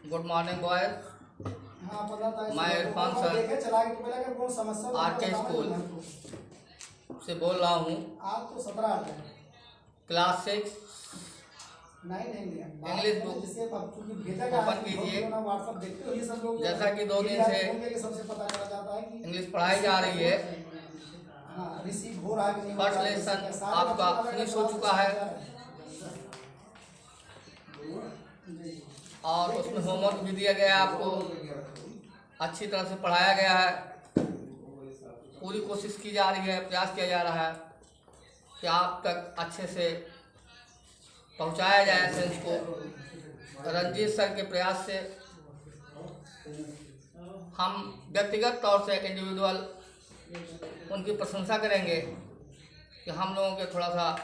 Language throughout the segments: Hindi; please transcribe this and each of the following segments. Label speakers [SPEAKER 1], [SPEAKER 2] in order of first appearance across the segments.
[SPEAKER 1] Good morning boys. मैं इरफान सर आरके स्कूल से बोल रहा हूँ। क्लास 6 इंग्लिश बुक ओपन कीजिए। जैसा कि 2 दिन से इंग्लिश पढ़ाई जा रही है, फर्स्ट लेसन आपका फिनिश हो चुका है और उसमें होमवर्क भी दिया गया है आपको। अच्छी तरह से पढ़ाया गया है। पूरी कोशिश की जा रही है, प्रयास किया जा रहा है कि आप तक अच्छे से पहुंचाया जाए सेंस को। रंजीत सर के प्रयास से हम व्यक्तिगत तौर से इंडिविजुअल उनकी प्रशंसा करेंगे कि हम लोगों के थोड़ा सा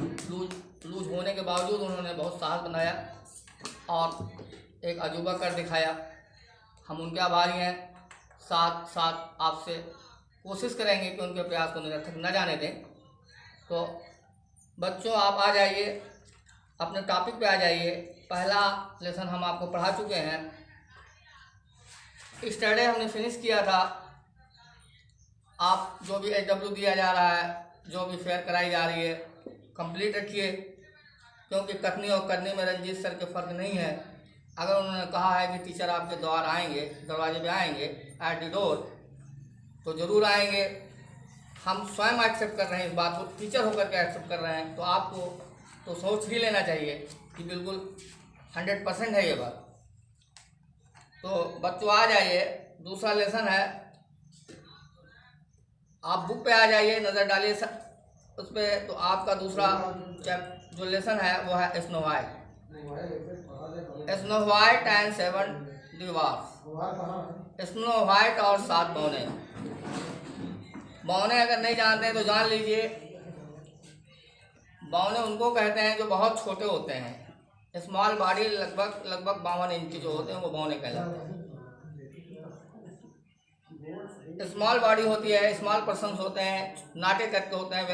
[SPEAKER 1] लूज होने के बावजूद उन्होंने बहुत साहस बनाया और एक अजूबा कर दिखाया। हम उनके आभारी हैं। साथ साथ आपसे कोशिश करेंगे कि उनके प्रयास को निरर्थक न जाने दें। तो बच्चों, आप आ जाइए, अपने टॉपिक पे आ जाइए। पहला लेसन हम आपको पढ़ा चुके हैं। स्टरडे हमने फिनिश किया था। आप जो भी HW दिया जा रहा है, जो भी फेयर कराई जा रही है, कंप्लीट रखिए, क्योंकि कटनी और करनी में रंजीत सर के फ़र्क नहीं है। अगर उन्होंने कहा है कि टीचर आपके द्वार आएंगे, दरवाजे पे आएंगे, एट द डोर, तो ज़रूर आएंगे। हम स्वयं एक्सेप्ट कर रहे हैं इस बात को, टीचर होकर के एक्सेप्ट कर रहे हैं। तो आपको तो सोच ही लेना चाहिए कि बिल्कुल 100% है ये बात। तो बच्चों आ जाइए। दूसरा लेसन है, आप बुक पे आ जाइए, नज़र डालिए उस पर। तो आपका दूसरा जो लेसन है वो है snow white and 7 dwarfs. Snow white और 7 बौने। बौने अगर नहीं जानते हैं तो जान लीजिए, बौने उनको कहते हैं जो बहुत छोटे होते हैं। स्मॉल बॉडी लगभग 52 इंच जो होते हैं वो बौने कहलाते हैं। स्मॉल बॉडी होती है, स्मॉल पर्सन्स होते हैं, नाटे करके होते हैं,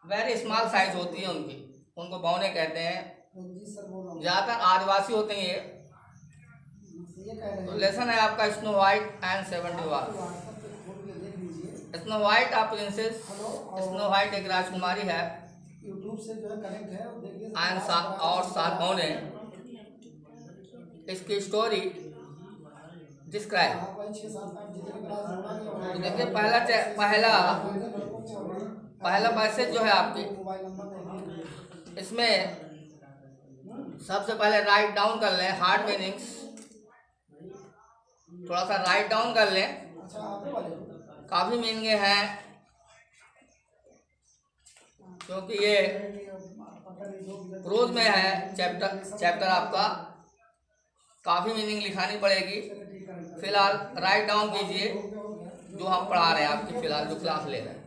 [SPEAKER 1] वेरी स्मॉल साइज होती है उनकी, उनको बौने कहते हैं। ज़्यादातर आदिवासी होते हैं ये। तो लेसन है आपका snow white and 7 dwarfs. Snow white आप प्रिंसेस, स्नो वाइट एक राजकुमारी है, एंड और 7 बौने। इसकी स्टोरी डिस्क्राइब। तो देखिए, पहला मैसेज जो है आपकी, इसमें सबसे पहले राइट डाउन कर लें हार्ड मीनिंग्स। थोड़ा सा राइट डाउन कर लें, काफ़ी मीनिंग हैं, क्योंकि ये प्रोज में है चैप्टर आपका। काफ़ी मीनिंग लिखानी पड़ेगी। फिलहाल राइट डाउन कीजिए जो हम पढ़ा रहे हैं आपकी, फिलहाल जो क्लास ले रहे हैं।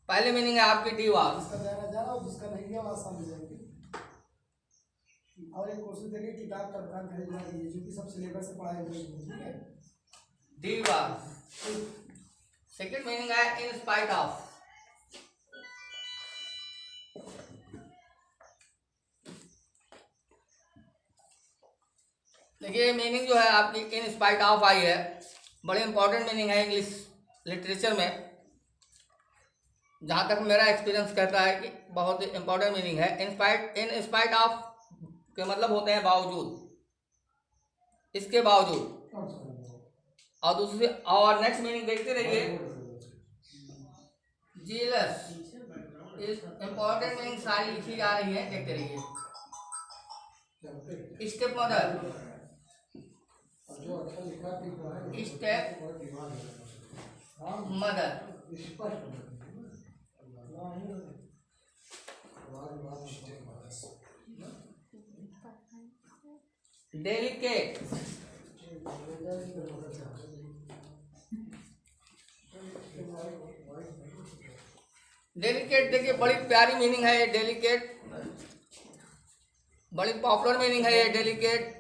[SPEAKER 1] पहली मीनिंग है आपकी दीवार।
[SPEAKER 2] और एक कोशिश करिए किताब का दुकान खरीदना चाहिए, जो कि सब सिलेबस से पढ़ाई गई है। ठीक है,
[SPEAKER 1] दीवार। सेकंड मीनिंग है इन स्पाइट ऑफ। देखिए, मीनिंग जो है आपकी इन स्पाइट ऑफ आई है। बड़ी इंपॉर्टेंट मीनिंग है इंग्लिश लिटरेचर में, जहाँ तक मेरा एक्सपीरियंस कहता है कि बहुत ही इंपॉर्टेंट मीनिंग है। इन स्पाइट ऑफ के मतलब होते हैं बावजूद, इसके बावजूद। और दूसरी और नेक्स्ट मीनिंग देखते रहिए। जीलस इस इंपॉर्टेंट मीनिंग सारी लिखी जा रही है, देखते रहिए। Step mother, step mother. Delicate, delicate देखिए बड़ी प्यारी मीनिंग है ये डेलिकेट, बड़ी पॉपुलर मीनिंग है ये delicate.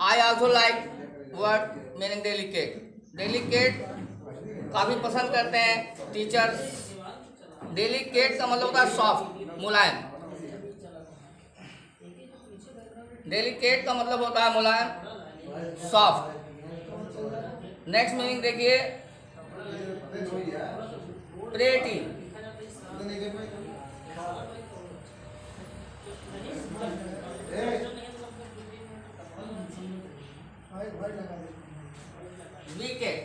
[SPEAKER 1] I also like word meaning delicate. Delicate काफ़ी पसंद करते हैं टीचर्स। डेलिकेट का मतलब होता है सॉफ्ट, मुलायम। डेलिकेट का मतलब होता है मुलायम, सॉफ्ट। नेक्स्ट मीनिंग देखिए, प्रेटी। विकेट,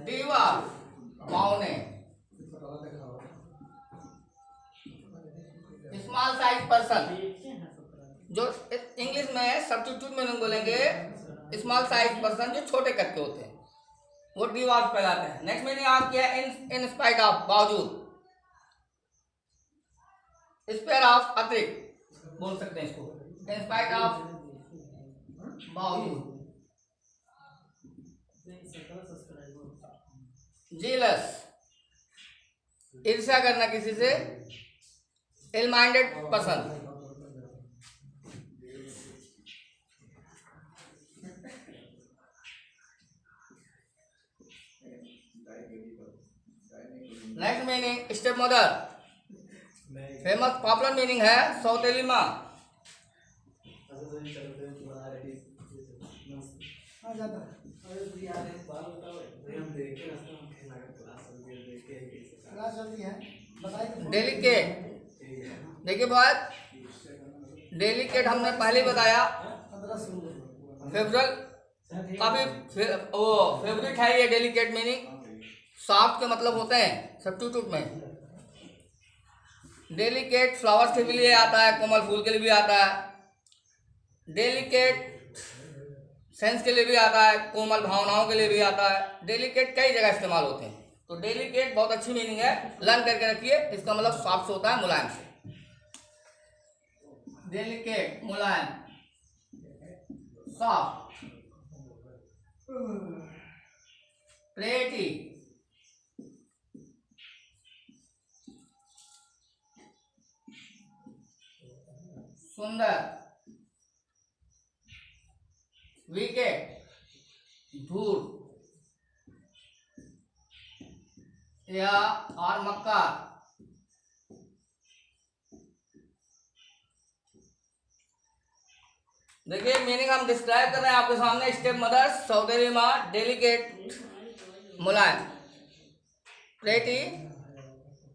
[SPEAKER 1] दीवार, पौने। स्मॉल साइज पर्सन, जो इंग्लिश में सब्स्टिट्यूट मीनिंग बोलेंगे, स्मॉल साइज पर्सन जो छोटे कद के होते हैं, वो दीवार कहलाते हैं। नेक्स्ट मीनिंग आपकी है इन स्पाइट ऑफ, बावजूद। स्पेयर ऑफ, अतिरिक्त बोल सकते हैं इसको, इन स्पाइट ऑफ, बावजूद। जीलस, ईर्ष्या करना किसी से, ill minded person. Next meaning step mother, famous popular meaning है सौतेली माँ। डेलिकेट, देखिए बात, डेलिकेट हमने पहले ही बताया, फेवरल, काफी वो फेवरेट है ये डेलिकेट मीनिंग। सॉफ्ट के मतलब होते हैं सब्स्टिट्यूट में। डेलिकेट फ्लावर्स के लिए आता है, कोमल फूल के लिए भी आता है। डेलिकेट सेंस के लिए भी आता है, कोमल भावनाओं के लिए भी आता है। डेलिकेट कई जगह इस्तेमाल होते हैं। तो डेलिकेट बहुत अच्छी मीनिंग है, लर्न करके रखिए। इसका मतलब सॉफ्ट होता है, मुलायम से। डेलिकेट, मुलायम, सॉफ्ट। प्रेटी, सुंदर। विकेट, धूल या और मक्का। देखिए मीनिंग हम डिस्क्राइब कर रहे हैं आपके सामने। स्टेप मदर, सौतेली माँ, डेलिकेट, मुलायम, pretty,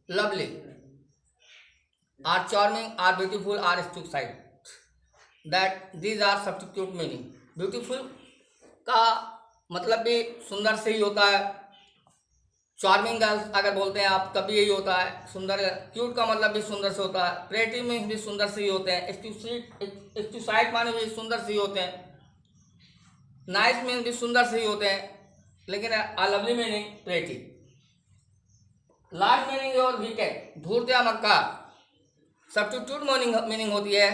[SPEAKER 1] lovely, or charming, or beautiful, or stupid. That these are substitute meaning. Beautiful का मतलब भी सुंदर से ही होता है। चार्मिंग अगर बोलते हैं आप तब भी यही होता है, सुंदर। क्यूट का मतलब भी सुंदर से होता है। प्रेटी में भी सुंदर से ही होते हैं। स्टूपिड माने भी सुंदर से ही होते हैं। नाइस में भी सुंदर से ही होते हैं, लेकिन lovely meaning pretty. Last meaning और विकेट, धूर्त या मक्कार। सब्स्टिट्यूट मीनिंग होती है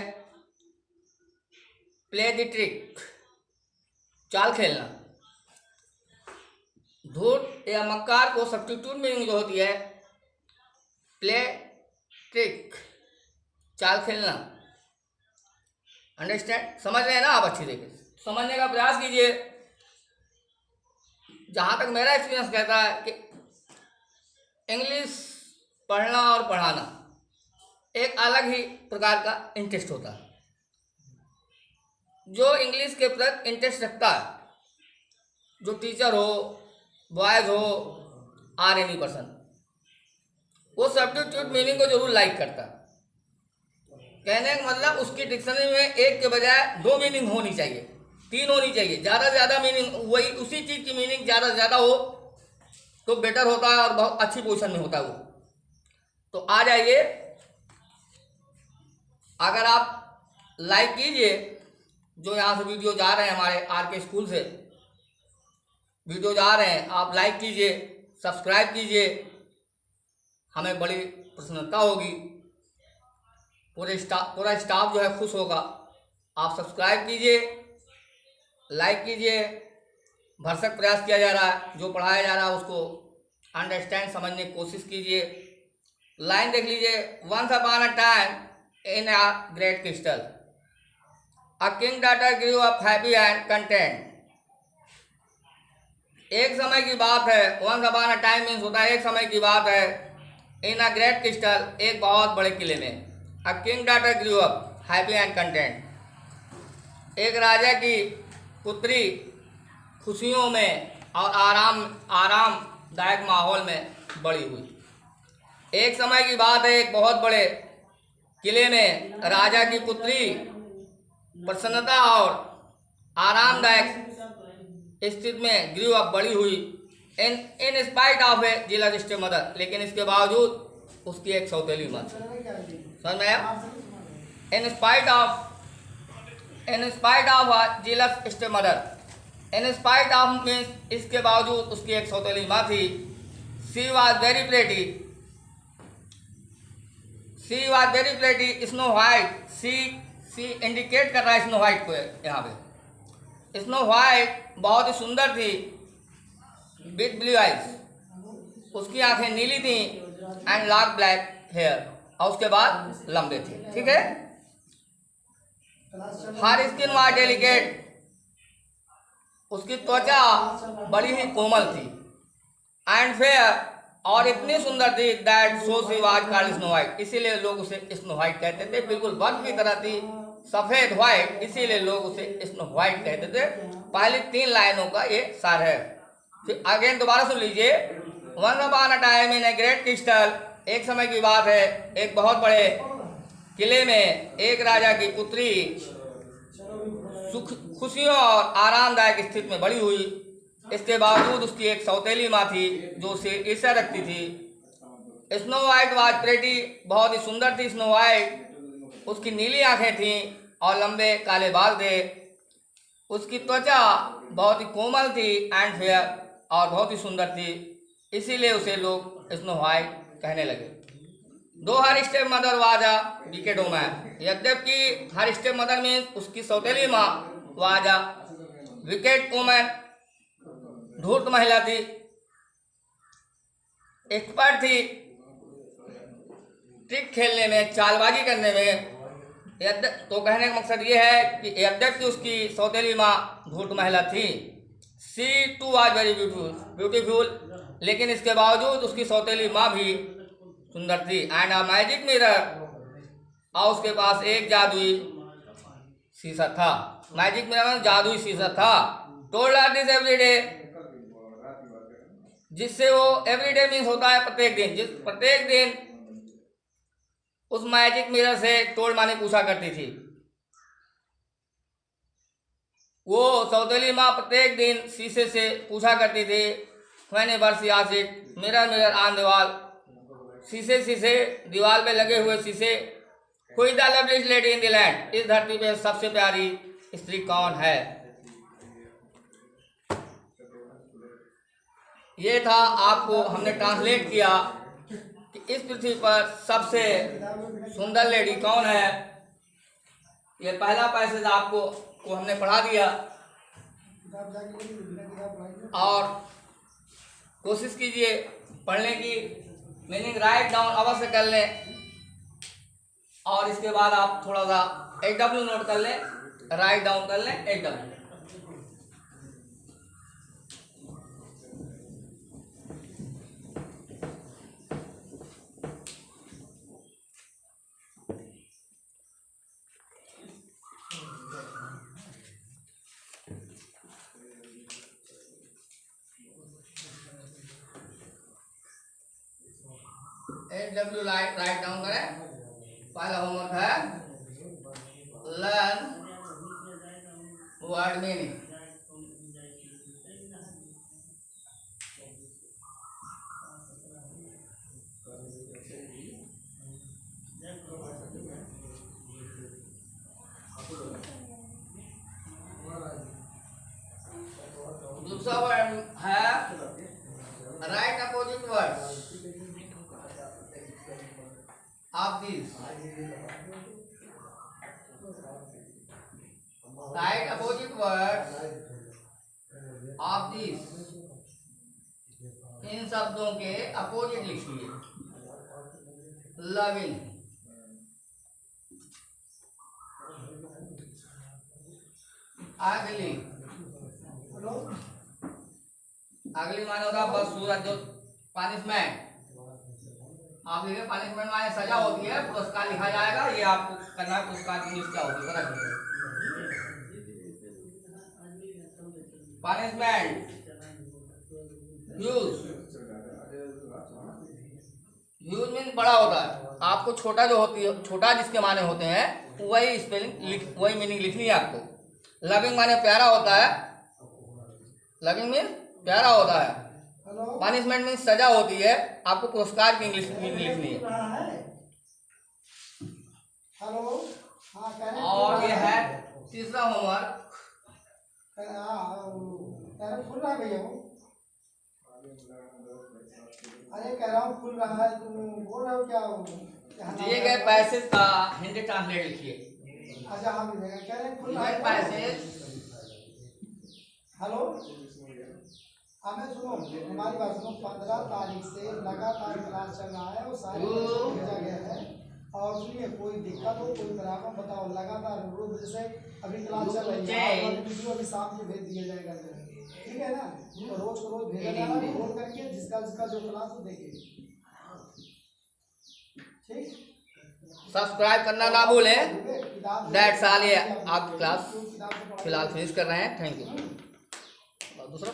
[SPEAKER 1] प्ले द ट्रिक, चाल खेलना। धूर्त या मक्कार को सब्स्टिट्यूट मीनिंग जो होती है प्ले ट्रिक, चाल खेलना। अंडरस्टैंड, समझ रहे हैं ना आप? अच्छी तरीके से समझने का प्रयास कीजिए। जहाँ तक मेरा एक्सपीरियंस कहता है कि इंग्लिश पढ़ना और पढ़ाना एक अलग ही प्रकार का इंटरेस्ट होता है। जो इंग्लिश के प्रति इंटरेस्ट रखता है, जो टीचर हो, बॉयज हो, आर एनी पर्सन, वो सब्स्टिट्यूट मीनिंग को जरूर लाइक करता है। कहने का मतलब उसकी डिक्शनरी में एक के बजाय दो मीनिंग होनी चाहिए, तीन होनी चाहिए। ज़्यादा से ज़्यादा मीनिंग, वही उसी चीज़ की मीनिंग ज़्यादा से ज़्यादा हो तो बेटर होता है और बहुत अच्छी पोजीशन में होता है वो। तो आ जाइए, अगर आप लाइक कीजिए, जो यहाँ से वीडियो जा रहे हैं हमारे आर के स्कूल से वीडियो जा रहे हैं, आप लाइक कीजिए, सब्सक्राइब कीजिए, हमें बड़ी प्रसन्नता होगी। पूरा स्टाफ जो है खुश होगा। आप सब्सक्राइब कीजिए, लाइक कीजिए। भरसक प्रयास किया जा रहा है, जो पढ़ाया जा रहा है उसको अंडरस्टैंड, समझने की कोशिश कीजिए। लाइन देख लीजिए, once upon a time in a great crystal, a king daughter grew up happy and content. एक समय की बात है, once upon a time means होता है एक समय की बात है। इन अ ग्रेट क्रिस्टल, एक बहुत बड़े किले में, a king daughter grew up happy and content, एक राजा की पुत्री खुशियों में और आरामदायक माहौल में बड़ी हुई। एक समय की बात है, एक बहुत बड़े किले में राजा की पुत्री प्रसन्नता और आरामदायक स्थिति में ग्रू अप बड़ी हुई। इन spite of A jealous step mother, लेकिन इसके बावजूद उसकी एक सौतेली माँ थी। समझ में आया? इन spite of jealous step mother, in spite of means इसके बावजूद उसकी एक सौतेली माँ थी। She was very pretty, she was very pretty snow white, she indicate कर रहा है स्नो वाइट को यहाँ पे। स्नो वाइट बहुत ही सुंदर थी, विथ ब्लू आइज, उसकी आंखें नीली थी, एंड लॉन्ग ब्लैक हेयर, और उसके बाद लंबे थे। ठीक है। हर स्किन वाज डेलिकेट, उसकी त्वचा बड़ी ही कोमल थी, एंड फेयर, और इतनी सुंदर थी, that so she was called snow white, इसीलिए लोग उसे स्नो वाइट कहते थे। बिल्कुल बर्फ की तरह थी, सफेद व्हाइट, इसीलिए लोग उसे स्नो वाइट कहते थे। पहली 3 लाइनों का ये सार है। फिर अगेन दोबारा सुन लीजिए। One upon a time in a great crystal, एक समय की बात है, एक बहुत बड़े किले में एक राजा की पुत्री खुशियों और आरामदायक स्थिति में बड़ी हुई। इसके बावजूद उसकी एक सौतेली माँ थी जो उसे ईर्ष्या रखती थी। स्नो वाइट वाज प्रेटी, बहुत ही सुंदर थी स्नो वाइट, उसकी नीली आंखें थीं और लंबे काले बाल थे। उसकी त्वचा बहुत ही कोमल थी, एंड फेयर, और बहुत ही सुंदर थी, इसीलिए उसे लोग स्नो वाइट कहने लगे। Though her step mother was a wicked woman, यद्यपि हर स्टेप मदर मीन्स उसकी सौतेली माँ वाज अ विकेट वुमन, धूर्त महिला थी, एक्सपर्ट थी ट्रिक खेलने में, चालबाजी करने में। तो कहने का मकसद ये है कि यद्यपि उसकी सौतेली माँ धूर्त महिला थी, सी टू वाज वेरी ब्यूटीफुल, लेकिन इसके बावजूद उसकी सौतेली माँ भी सुंदर थी। एंड अ मैजिक मिरर, और उसके पास एक जादुई शीशा था। मैजिक मिरर जादुई शीशा था। टोल्ड हर दिस एवरीडे, जिससे वो एवरीडे मीन्स होता है प्रत्येक दिन, प्रत्येक दिन उस मैजिक मिरर से टोल्ड माने पूछा करती थी। वो सौतेली माँ प्रत्येक दिन शीशे से पूछा करती थी, मैंने बरसी आशिक मिरर मिरर ऑन दीवार, शीशे दीवार पे लगे हुए शीशे, हुई the loveliest lady in the land, इस धरती पे सबसे प्यारी स्त्री कौन है। ये था, आपको हमने ट्रांसलेट किया कि इस पृथ्वी पर सबसे सुंदर लेडी कौन है। ये पहला पैसेज आपको हमने पढ़ा दिया, और कोशिश कीजिए पढ़ने की, मीनिंग राइट डाउन अवश्य कर लें, और इसके बाद आप थोड़ा सा HW नोट कर लें, राइट डाउन कर लें HW। HW राइट डाउन करें। पहला होमवर्क है लर्न वर्ड मीनिंग। दूसरा वर्ड है write opposite words of this, write opposite words of this, इन शब्दों के अपोजिट लिखिए। लविंग, अगली, अगली माने होता है बस सूरज जो पनिशमेंट। आप लिखे पनिशमेंट माने सजा होती है, पुरस्कार लिखा जाएगा, ये आपको करना है पुरस्कार की इंग्लिश क्या होती है बता दीजिए। पनिशमेंट यूज यूज मीन बड़ा होता है, आपको छोटा जो होती है, छोटा जिसके माने होते हैं वही स्पेलिंग वही मीनिंग लिखनी है आपको। लविंग माने प्यारा होता है, लविंग मीन प्यारा होता है।
[SPEAKER 2] हेलो
[SPEAKER 1] पनिशमेंट मीन सजा होती है, आपको पुरस्कार की इंग्लिश मीनिंग लिखनी है।
[SPEAKER 2] हेलो हाँ कह रहे
[SPEAKER 1] और ये है तीसरा होमवर्क।
[SPEAKER 2] कह रहे खुल रहा है भैया वो। अरे कह रहा हूँ खुल रहा है, तुम बोल रहे हो क्या
[SPEAKER 1] दिए गए पैसेज का हिंदी ट्रांसलेट लिखिए।
[SPEAKER 2] अच्छा हाँ भैया कह रहे खुल रहा है
[SPEAKER 1] पैसेज।
[SPEAKER 2] हेलो हमें सुनो, हमारी बात सुनो। 15 तारीख से लगातार क्लास चल रहा है और सारे बच्चों को भेजा गया है। और सुनिए कोई दिक्कत हो कोई प्रॉब्लम बताओ, लगातार रोज जैसे अभी क्लास चल रही है, वीडियो अभी शाम को भेज दिया जाएगा, ठीक है ना? तो रोज को रोज भेजा जाएगा, फोन करके जिसका जिसका जो क्लास हो देखे, ठीक।
[SPEAKER 1] सब्सक्राइब करना ना भूलें।
[SPEAKER 2] किताब
[SPEAKER 1] दैट्स ऑल। ये आप क्लास फिलहाल फिनिश कर रहे हैं। Thank you. दूसरा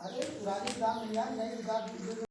[SPEAKER 2] अरे पुरानी किताब नहीं है, नई किताब